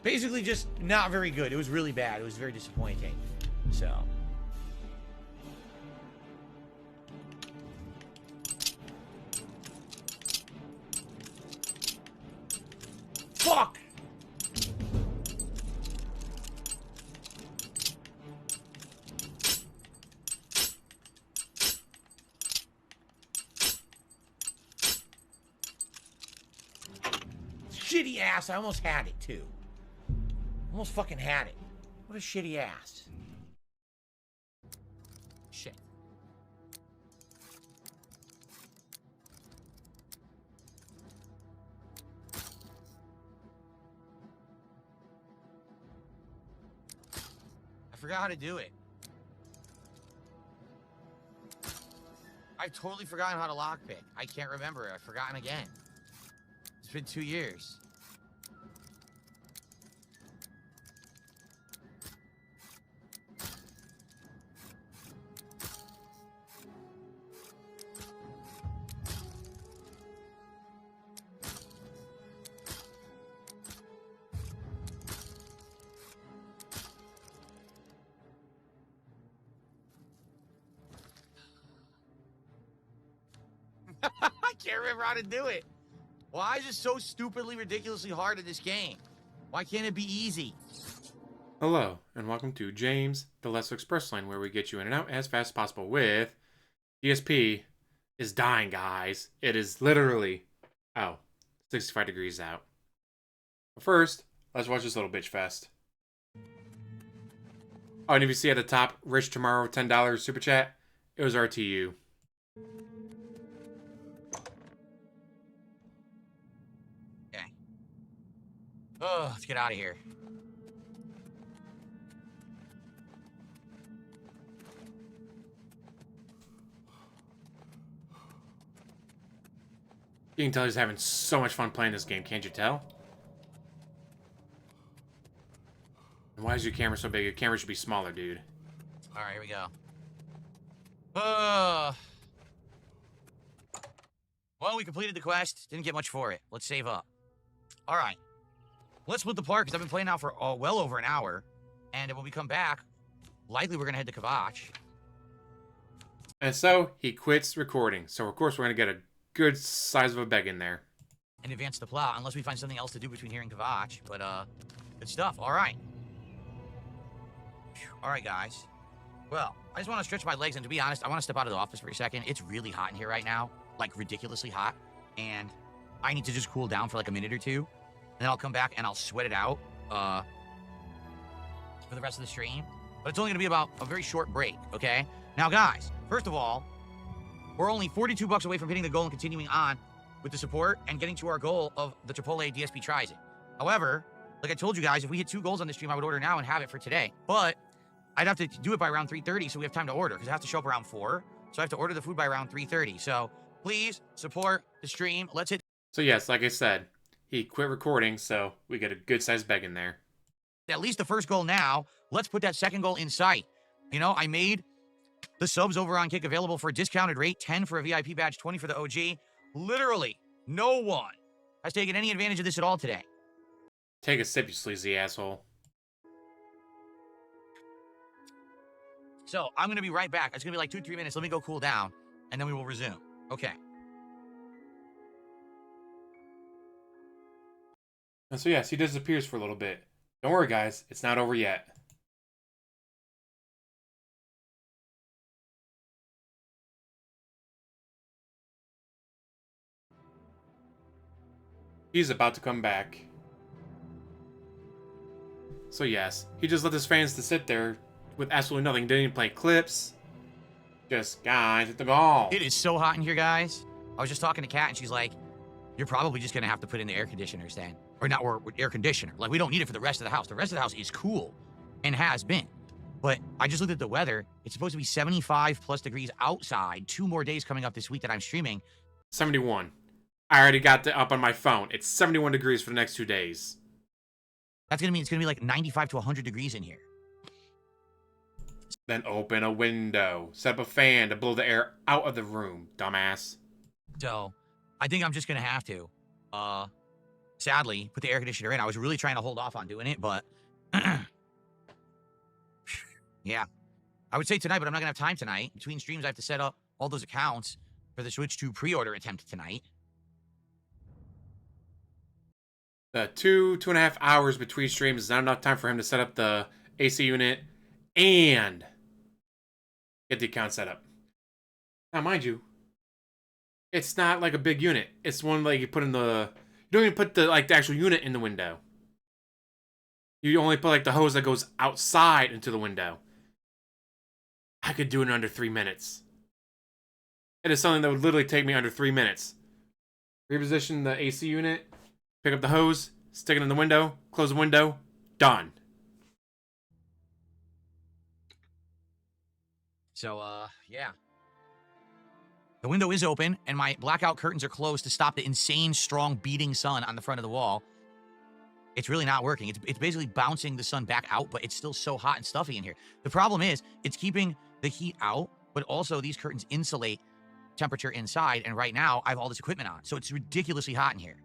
Basically just not very good. It was really bad. It was very disappointing. So... Fuck! Shitty ass. I almost had it, too. Almost fucking had it. What a shitty ass. Shit. I forgot how to do it. I've totally forgotten how to lockpick. I can't remember it. I've forgotten again. It's been 2 years. I can't remember how to do it. Why is it so stupidly, ridiculously hard in this game? Why can't it be easy? Hello, and welcome to James, the Let's Express Lane, where we get you in and out as fast as possible with... DSP is dying, guys. It is literally... 65 degrees out. But first, let's watch this little bitch fest. Oh, and if you see at the top, Rich Tomorrow, $10 Super Chat, it was RTU. Oh, let's get out of here. You can tell he's having so much fun playing this game, can't you tell? And why is your camera so big? Your camera should be smaller, dude. Alright, here we go. Well, we completed the quest. Didn't get much for it. Let's save up. Alright. Let's split the part, because I've been playing now for well over an hour. And when we come back, likely we're going to head to Kvatch. And so, he quits recording. So, of course, we're going to get a good size of a beg in there. And advance the plot, unless we find something else to do between here and Kvatch. But, good stuff. Alright. Alright, guys. Well, I just want to stretch my legs, and to be honest, I want to step out of the office for a second. It's really hot in here right now. Like, ridiculously hot. And I need to just cool down for like a minute or two. Then I'll come back and I'll sweat it out for the rest of the stream. But it's only going to be about a very short break, okay? Now, guys, first of all, we're only 42 bucks away from hitting the goal and continuing on with the support and getting to our goal of the Chipotle DSP Tries It. However, like I told you guys, if we hit 2 goals on the stream, I would order now and have it for today. But I'd have to do it by around 3:30 so we have time to order, because I have to show up around 4. So I have to order the food by around 3:30. So please support the stream. Let's hit... So yes, like I said, he quit recording, so we get a good-sized beg in there. At least the first goal now. Let's put that second goal in sight. You know, I made the subs over on Kick available for a discounted rate, 10 for a VIP badge, 20 for the OG. Literally, no one has taken any advantage of this at all today. Take a sip, you sleazy asshole. So, I'm going to be right back. It's going to be like 2-3 minutes. Let me go cool down, and then we will resume. Okay. And so yes, he disappears for a little bit. Don't worry, guys. It's not over yet. He's about to come back. So yes, he just let his fans to sit there with absolutely nothing. Didn't even play clips. Just, guys, hit the goal. It is so hot in here, guys. I was just talking to Kat, and she's like, you're probably just going to have to put in the air conditioners then. Or not, or air conditioner. Like, we don't need it for the rest of the house. The rest of the house is cool. And has been. But I just looked at the weather. It's supposed to be 75 plus degrees outside. 2 more days coming up this week that I'm streaming. 71. I already got that up on my phone. It's 71 degrees for the next 2 days. That's going to mean it's going to be like 95 to 100 degrees in here. Then open a window. Set up a fan to blow the air out of the room, dumbass. So, I think I'm just going to have to. sadly, put the air conditioner in. I was really trying to hold off on doing it, but yeah. I would say tonight, but I'm not going to have time tonight. Between streams, I have to set up all those accounts for the Switch 2 pre-order attempt tonight. The 2.5 hours between streams is not enough time for him to set up the AC unit and get the account set up. Now, mind you, it's not like a big unit. It's one like you put in the... You don't even put the actual unit in the window. You only put like the hose that goes outside into the window. I could do it in under 3 minutes. It is something that would literally take me under 3 minutes. Reposition the AC unit, pick up the hose, stick it in the window, close the window, done. So, yeah. The window is open, and my blackout curtains are closed to stop the insane, strong, beating sun on the front of the wall. It's really not working. It's basically bouncing the sun back out, but it's still so hot and stuffy in here. The problem is, it's keeping the heat out, but also these curtains insulate temperature inside, and right now, I have all this equipment on, so it's ridiculously hot in here.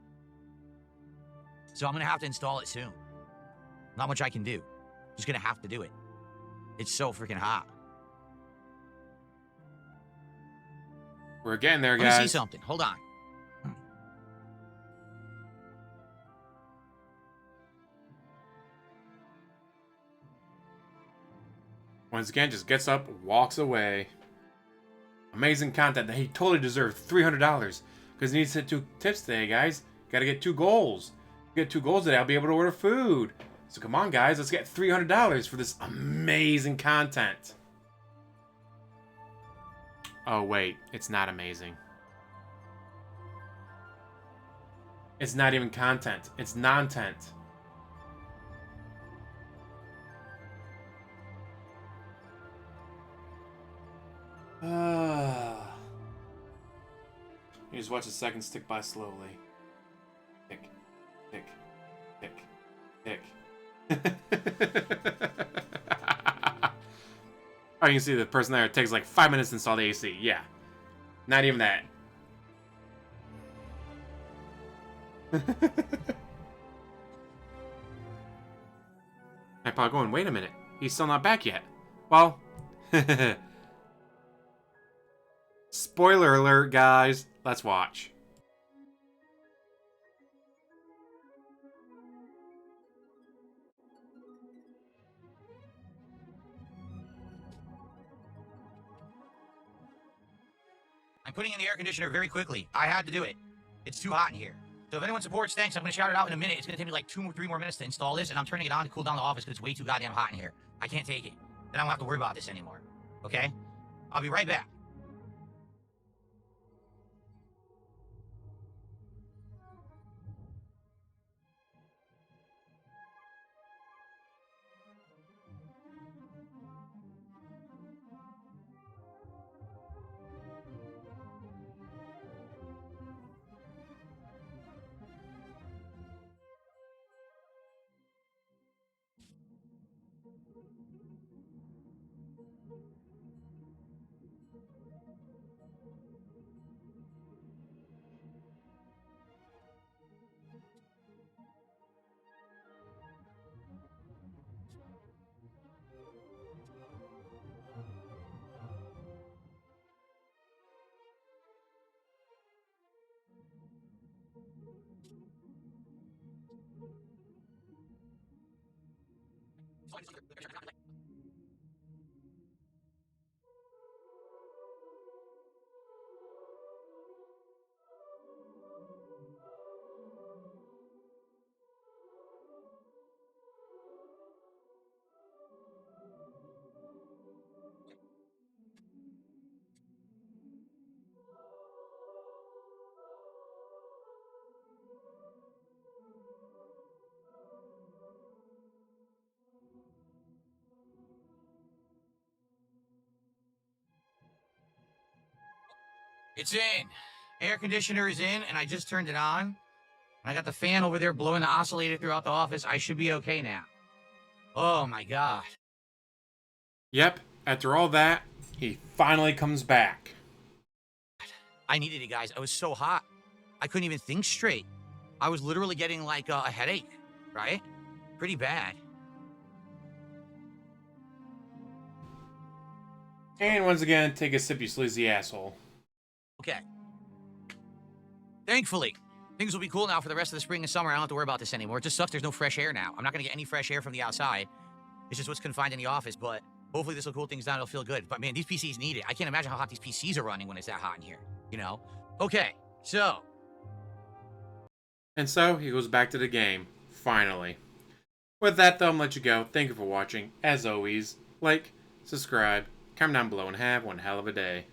So I'm going to have to install it soon. Not much I can do. Just going to have to do it. It's so freaking hot. We're getting there, guys. Let me see something. Hold on. Once again, just gets up, walks away. Amazing content that he totally deserved $300 because he needs to hit 2 tips today, guys. Got to get 2 goals. Get 2 goals today, I'll be able to order food. So come on, guys, let's get $300 for this amazing content. Oh wait, it's not amazing. It's not even content. It's nontent. You just watch the seconds tick by slowly. Tick, tick, tick, tick. Oh, you can see the person there, it takes like 5 minutes to install the AC. Yeah. Not even that. I'm probably going, wait a minute. He's still not back yet. Well, spoiler alert, guys. Let's watch. I'm putting in the air conditioner very quickly. I had to do it. It's too hot in here. So if anyone supports, thanks. I'm going to shout it out in a minute. It's going to take me like 2 or 3 more minutes to install this, and I'm turning it on to cool down the office because it's way too goddamn hot in here. I can't take it. Then I don't have to worry about this anymore. Okay? I'll be right back. It's in. Air conditioner is in, and I just turned it on. I got the fan over there blowing the oscillator throughout the office. I should be okay now. Oh my god. Yep, after all that, he finally comes back. I needed it, guys. I was so hot. I couldn't even think straight. I was literally getting like a headache, right? Pretty bad. And once again, take a sip, you sleazy asshole. Okay. Thankfully, things will be cool now for the rest of the spring and summer. I don't have to worry about this anymore. It just sucks there's no fresh air now. I'm not going to get any fresh air from the outside. It's just what's confined in the office, but hopefully this will cool things down. It'll feel good. But man, these PCs need it. I can't imagine how hot these PCs are running when it's that hot in here, you know? Okay, so. And so, he goes back to the game. Finally. With that, though, I'm going to let you go. Thank you for watching. As always, like, subscribe, comment down below, and have one hell of a day.